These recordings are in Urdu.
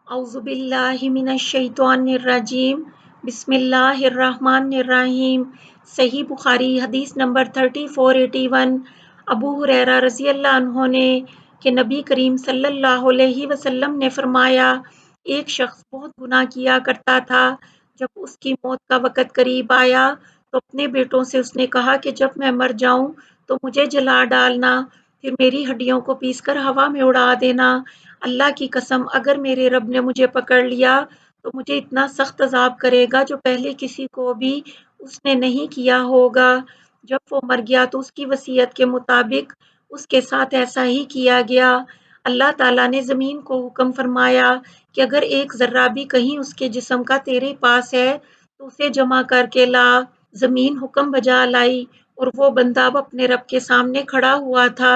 اعوذ باللہ من الشیطان الرجیم بسم اللہ الرحمن الرحیم۔ صحیح بخاری حدیث نمبر 3481۔ ابو ہریرہ رضی اللہ عنہ نے کہ نبی کریم صلی اللہ علیہ وسلم نے فرمایا، ایک شخص بہت گناہ کیا کرتا تھا۔ جب اس کی موت کا وقت قریب آیا تو اپنے بیٹوں سے اس نے کہا کہ جب میں مر جاؤں تو مجھے جلا ڈالنا، پھر میری ہڈیوں کو پیس کر ہوا میں اڑا دینا۔ اللہ کی قسم، اگر میرے رب نے مجھے پکڑ لیا تو مجھے اتنا سخت عذاب کرے گا جو پہلے کسی کو بھی اس نے نہیں کیا ہوگا۔ جب وہ مر گیا تو اس کی وصیت کے مطابق اس کے ساتھ ایسا ہی کیا گیا۔ اللہ تعالیٰ نے زمین کو حکم فرمایا کہ اگر ایک ذرہ بھی کہیں اس کے جسم کا تیرے پاس ہے تو اسے جمع کر کے لا۔ زمین حکم بجا لائی اور وہ بندہ اب اپنے رب کے سامنے کھڑا ہوا تھا۔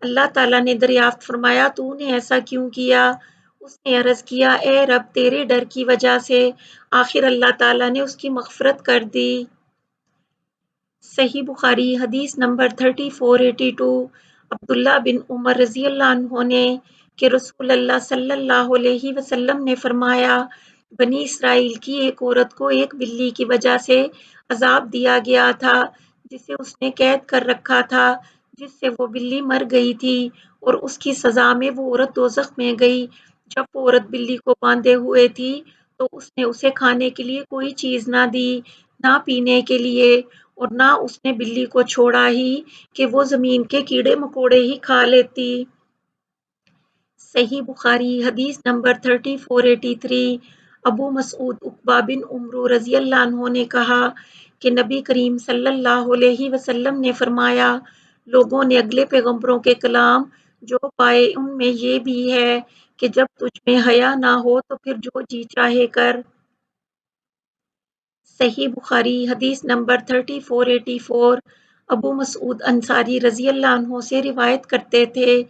اللہ تعالیٰ نے دریافت فرمایا، تو نے ایسا کیوں کیا؟ اس نے عرض کیا، اے رب، تیرے ڈر کی وجہ سے۔ آخر اللہ تعالیٰ نے اس کی مغفرت کر دی۔ صحیح بخاری حدیث نمبر 3482۔ عبداللہ بن عمر رضی اللہ عنہ نے کہ رسول اللہ صلی اللہ علیہ وسلم نے فرمایا، بنی اسرائیل کی ایک عورت کو ایک بلی کی وجہ سے عذاب دیا گیا تھا جسے اس نے قید کر رکھا تھا، جس سے وہ بلی مر گئی تھی، اور اس کی سزا میں وہ عورت دوزخ میں گئی۔ جب وہ عورت بلی کو باندھے ہوئے تھی تو اس نے اسے کھانے کے لیے کوئی چیز نہ دی، نہ پینے کے لیے، اور نہ اس نے بلی کو چھوڑا ہی کہ وہ زمین کے کیڑے مکوڑے ہی کھا لیتی۔ صحیح بخاری حدیث نمبر 3483۔ ابو مسعود عقبہ بن عمرو رضی اللہ عنہ نے کہا کہ نبی کریم صلی اللہ علیہ وسلم نے فرمایا، لوگوں نے اگلے پیغمبروں کے کلام جو پائے ان میں یہ بھی ہے کہ جب تجھ میں حیا نہ ہو تو پھر جو جی چاہے کر۔ صحیح بخاری حدیث نمبر 3484۔ ابو مسعود انصاری رضی اللہ عنہ سے روایت کرتے تھے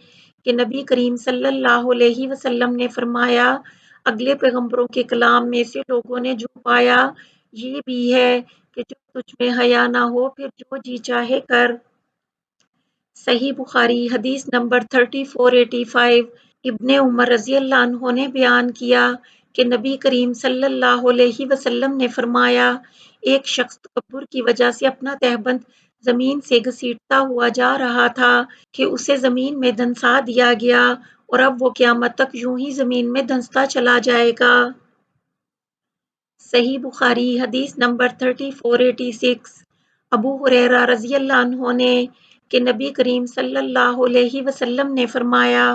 کہ نبی کریم صلی اللہ علیہ وسلم نے فرمایا، اگلے پیغمبروں کے کلام میں سے لوگوں نے جو پایا یہ بھی ہے کہ جب تجھ میں حیا نہ ہو پھر جو جی چاہے کر۔ صحیح بخاری حدیث نمبر 3485۔ ابن عمر رضی اللہ عنہ نے بیان کیا کہ نبی کریم صلی اللہ علیہ وسلم نے فرمایا، ایک شخص تکبر کی وجہ سے اپنا تہبند زمین سے گھسیٹتا ہوا جا رہا تھا کہ اسے زمین میں دھنسا دیا گیا، اور اب وہ قیامت تک یوں ہی زمین میں دھنستا چلا جائے گا۔ صحیح بخاری حدیث نمبر 3486۔ ابو ہریرہ رضی اللہ عنہ نے کہ نبی کریم صلی اللہ علیہ وسلم نے فرمایا،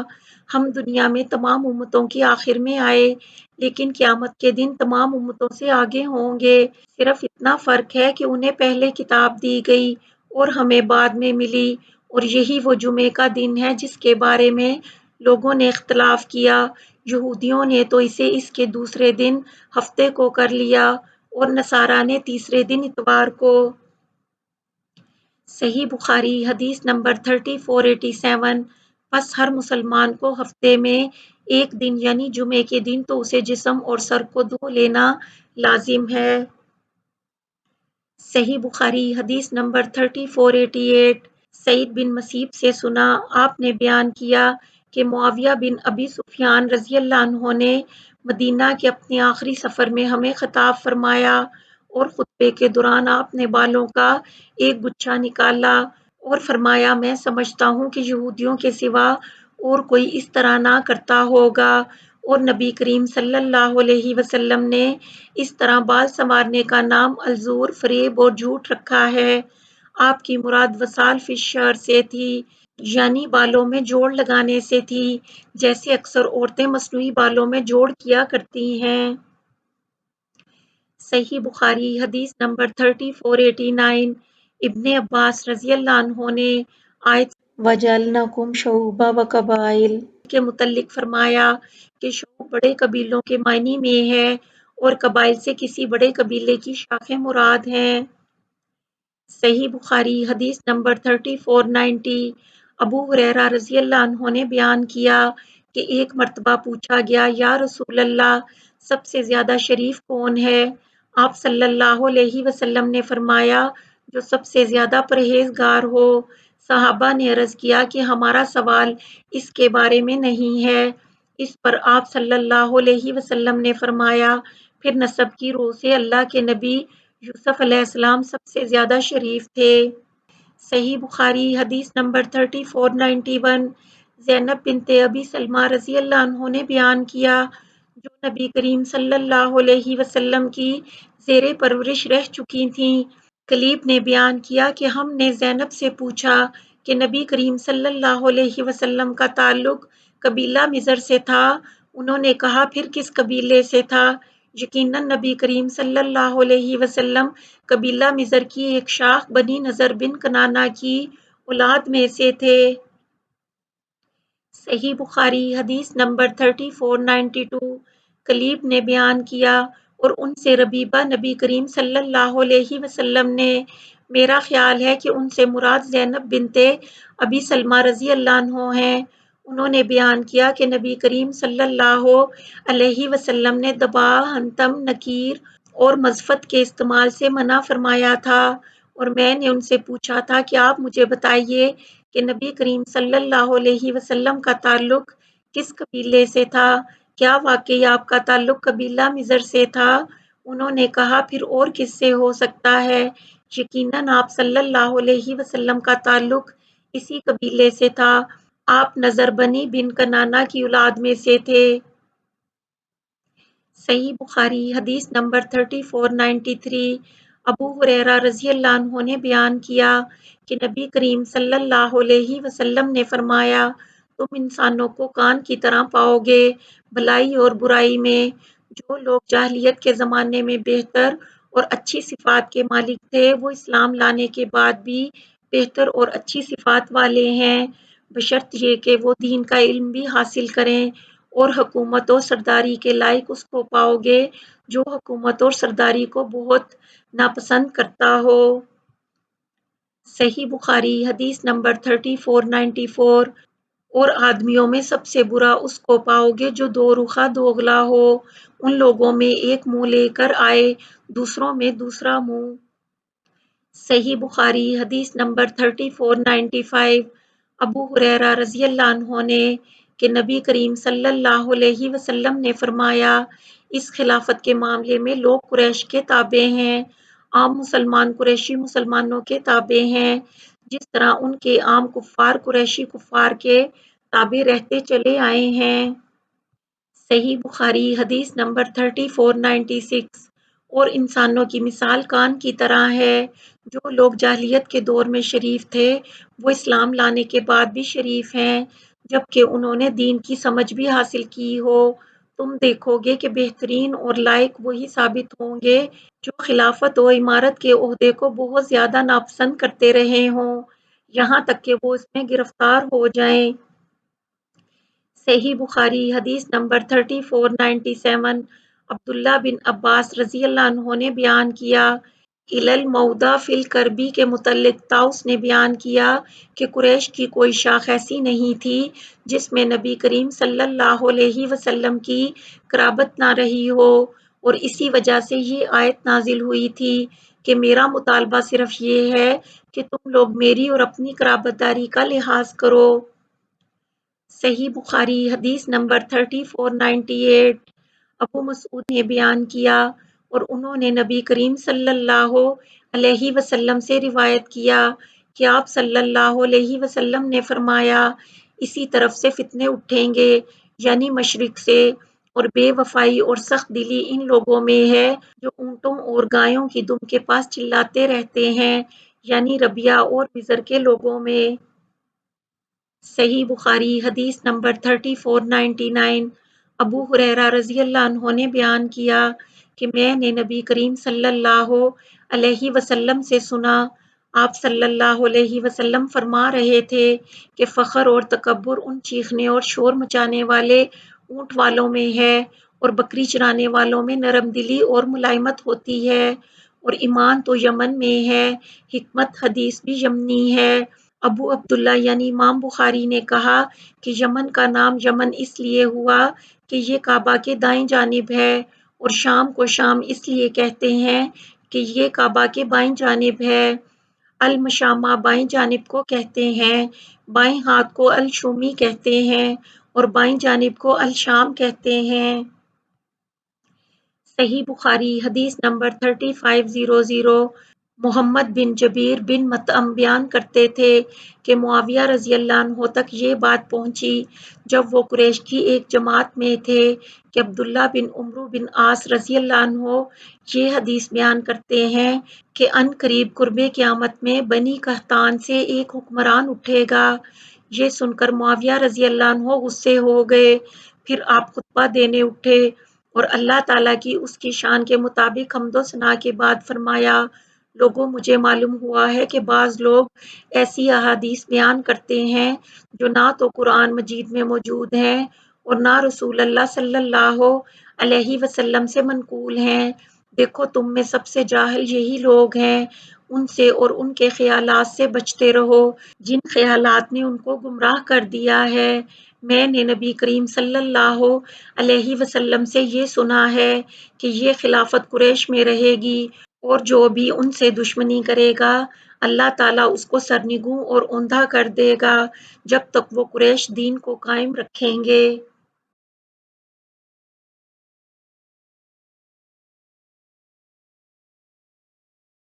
ہم دنیا میں تمام امتوں کی آخر میں آئے لیکن قیامت کے دن تمام امتوں سے آگے ہوں گے، صرف اتنا فرق ہے کہ انہیں پہلے کتاب دی گئی اور ہمیں بعد میں ملی، اور یہی وہ جمعے کا دن ہے جس کے بارے میں لوگوں نے اختلاف کیا۔ یہودیوں نے تو اسے اس کے دوسرے دن ہفتے کو کر لیا اور نصارہ نے تیسرے دن اتوار کو۔ صحیح بخاری حدیث نمبر 3487۔ پس ہر مسلمان کو ہفتے میں ایک دن یعنی جمعے کے دن تو اسے جسم اور سر کو دھو لینا لازم ہے۔ صحیح بخاری حدیث نمبر 3488۔ سعید بن مسیب سے سنا، آپ نے بیان کیا کہ معاویہ بن ابی سفیان رضی اللہ عنہ نے مدینہ کے اپنے آخری سفر میں ہمیں خطاب فرمایا، اور خطبے کے دوران آپ نے بالوں کا ایک گچھا نکالا اور فرمایا، میں سمجھتا ہوں کہ یہودیوں کے سوا اور کوئی اس طرح نہ کرتا ہوگا، اور نبی کریم صلی اللہ علیہ وسلم نے اس طرح بال سنوارنے کا نام الزور، فریب اور جھوٹ رکھا ہے۔ آپ کی مراد وصال فی الشعر سے تھی، یعنی بالوں میں جوڑ لگانے سے تھی، جیسے اکثر عورتیں مصنوعی بالوں میں جوڑ کیا کرتی ہیں۔ صحیح بخاری حدیث نمبر 3489۔ ابن عباس رضی اللہ عنہ نے آیت وَجَعَلْنَاكُمْ شُعُوبًا وَقَبَائِلَ کے متعلق فرمایا کہ شعوب بڑے قبیلوں کے معنی میں ہے اور قبائل سے کسی بڑے قبیلے کی شاخیں مراد ہیں۔ صحیح بخاری حدیث نمبر 3490۔ ابو ہریرہ رضی اللہ عنہ نے بیان کیا کہ ایک مرتبہ پوچھا گیا، یا رسول اللہ، سب سے زیادہ شریف کون ہے؟ آپ صلی اللہ علیہ وسلم نے فرمایا، جو سب سے زیادہ پرہیزگار ہو۔ صحابہ نے عرض کیا کہ ہمارا سوال اس کے بارے میں نہیں ہے، اس پر آپ صلی اللہ علیہ وسلم نے فرمایا، پھر نسب کی روح سے اللہ کے نبی یوسف علیہ السلام سب سے زیادہ شریف تھے۔ صحیح بخاری حدیث نمبر 3491 زینب بنت ابی سلمہ رضی اللہ عنہ نے بیان کیا، جو نبی کریم صلی اللہ علیہ وسلم کی زیر پرورش رہ چکی تھیں۔ کلیب نے بیان کیا کہ ہم نے زینب سے پوچھا کہ نبی کریم صلی اللہ علیہ وسلم کا تعلق قبیلہ مضر سے تھا۔ انہوں نے کہا، پھر کس قبیلے سے تھا؟ یقیناً نبی کریم صلی اللہ علیہ وسلم قبیلہ مضر کی ایک شاخ بنی نضر بن کنانہ کی اولاد میں سے تھے۔ صحیح بخاری حدیث نمبر 3492 کلیب نے بیان کیا، اور ان سے ربیبہ نبی کریم صلی اللہ علیہ وسلم نے، میرا خیال ہے کہ ان سے مراد زینب بنت ابی سلمہ رضی اللہ عنہ ہیں۔ انہوں نے بیان کیا کہ نبی کریم صلی اللہ علیہ وسلم نے دبا، حنطم، نکیر اور مزفت کے استعمال سے منع فرمایا تھا، اور میں نے ان سے پوچھا تھا کہ آپ مجھے بتائیے کہ نبی کریم صلی اللہ علیہ وسلم کا تعلق کس قبیلے سے تھا؟ کیا واقعی آپ کا تعلق قبیلہ مضر سے تھا؟ انہوں نے کہا، پھر اور کس سے ہو سکتا ہے؟ یقیناً آپ صلی اللہ علیہ وسلم کا تعلق اسی قبیلے سے تھا، آپ نضر بنی بن کنانہ کی اولاد میں سے تھے۔ صحیح بخاری حدیث نمبر 3493 ابو ہریرہ رضی اللہ عنہ نے بیان کیا کہ نبی کریم صلی اللہ علیہ وسلم نے فرمایا، تم انسانوں کو کان کی طرح پاؤ گے بھلائی اور برائی میں۔ جو لوگ جاہلیت کے زمانے میں بہتر اور اچھی صفات کے مالک تھے، وہ اسلام لانے کے بعد بھی بہتر اور اچھی صفات والے ہیں، بشرط یہ کہ وہ دین کا علم بھی حاصل کریں، اور حکومت و سرداری کے لائق اس کو پاؤ گے جو حکومت اور سرداری کو بہت ناپسند کرتا ہو۔ صحیح بخاری حدیث نمبر 3494 اور آدمیوں میں سب سے برا اس کو پاؤ گے جو دو رخا دوگلا ہو، ان لوگوں میں ایک منہ لے کر آئے، دوسروں میں دوسرا منہ۔ صحیح بخاری حدیث نمبر 3495 ابو ہریرہ رضی اللہ عنہ نے کہ نبی کریم صلی اللہ علیہ وسلم نے فرمایا، اس خلافت کے معاملے میں لوگ قریش کے تابع ہیں، عام مسلمان قریشی مسلمانوں کے تابع ہیں، جس طرح ان کے عام کفار قریشی کفار کے تابع رہتے چلے آئے ہیں۔ صحیح بخاری حدیث نمبر 3496 اور انسانوں کی مثال کان کی طرح ہے، جو لوگ جاہلیت کے دور میں شریف تھے وہ اسلام لانے کے بعد بھی شریف ہیں، جبکہ انہوں نے دین کی سمجھ بھی حاصل کی ہو۔ تم دیکھو گے کہ بہترین اور لائق وہی ثابت ہوں گے جو خلافت و امارت کے عہدے کو بہت زیادہ ناپسند کرتے رہے ہوں، یہاں تک کہ وہ اس میں گرفتار ہو جائیں۔ صحیح بخاری حدیث نمبر 3497 عبداللہ بن عباس رضی اللہ عنہ نے بیان کیا، الموعودہ فی الکربی کے متعلق طاؤس نے بیان کیا کہ قریش کی کوئی شاخ ایسی نہیں تھی جس میں نبی کریم صلی اللہ علیہ وسلم کی قرابت نہ رہی ہو، اور اسی وجہ سے یہ آیت نازل ہوئی تھی کہ میرا مطالبہ صرف یہ ہے کہ تم لوگ میری اور اپنی قرابت داری کا لحاظ کرو۔ صحیح بخاری حدیث نمبر 3498 ابو مسعود نے بیان کیا، اور انہوں نے نبی کریم صلی اللہ علیہ وسلم سے روایت کیا کہ آپ صلی اللہ علیہ وسلم نے فرمایا، اسی طرف سے فتنے اٹھیں گے، یعنی مشرق سے، اور بے وفائی اور سخت دلی ان لوگوں میں ہے جو اونٹوں اور گایوں کی دم کے پاس چلاتے رہتے ہیں، یعنی ربیہ اور مضر کے لوگوں میں۔ صحیح بخاری حدیث نمبر 3499 ابو ہریرہ رضی اللہ عنہ نے بیان کیا کہ میں نے نبی کریم صلی اللہ علیہ وسلم سے سنا، آپ صلی اللہ علیہ وسلم فرما رہے تھے کہ فخر اور تکبر ان چیخنے اور شور مچانے والے اونٹ والوں میں ہے، اور بکری چرانے والوں میں نرم دلی اور ملائمت ہوتی ہے، اور ایمان تو یمن میں ہے، حکمت حدیث بھی یمنی ہے۔ ابو عبداللہ یعنی امام بخاری نے کہا کہ یمن کا نام یمن اس لیے ہوا کہ یہ کعبہ کے دائیں جانب ہے، اور شام کو شام اس لیے کہتے ہیں کہ یہ کعبہ کے بائیں جانب ہے۔ المشامہ بائیں جانب کو کہتے ہیں، بائیں ہاتھ کو الشومی کہتے ہیں، اور بائیں جانب کو الشام کہتے ہیں۔ صحیح بخاری حدیث نمبر 3500۔ محمد بن جبیر بن مطعم بیان کرتے تھے کہ معاویہ رضی اللہ عنہ تک یہ بات پہنچی جب وہ قریش کی ایک جماعت میں تھے کہ عبداللہ بن عمرو بن عاص رضی اللہ عنہ یہ حدیث بیان کرتے ہیں کہ ان قریب قرب قیامت میں بنی قحطان سے ایک حکمران اٹھے گا۔ یہ سن کر معاویہ رضی اللہ عنہ غصے ہو گئے، پھر آپ خطبہ دینے اٹھے اور اللہ تعالیٰ کی اس کی شان کے مطابق حمد و ثنا کے بعد فرمایا، لوگوں مجھے معلوم ہوا ہے کہ بعض لوگ ایسی احادیث بیان کرتے ہیں جو نہ تو قرآن مجید میں موجود ہیں اور نہ رسول اللہ صلی اللہ علیہ وسلم سے منقول ہیں۔ دیکھو تم میں سب سے جاہل یہی لوگ ہیں، ان سے اور ان کے خیالات سے بچتے رہو جن خیالات نے ان کو گمراہ کر دیا ہے۔ میں نے نبی کریم صلی اللہ علیہ وسلم سے یہ سنا ہے کہ یہ خلافت قریش میں رہے گی اور جو بھی ان سے دشمنی کرے گا اللہ تعالیٰ اس کو سرنگوں اور اوندھا کر دے گا جب تک وہ قریش دین کو قائم رکھیں گے۔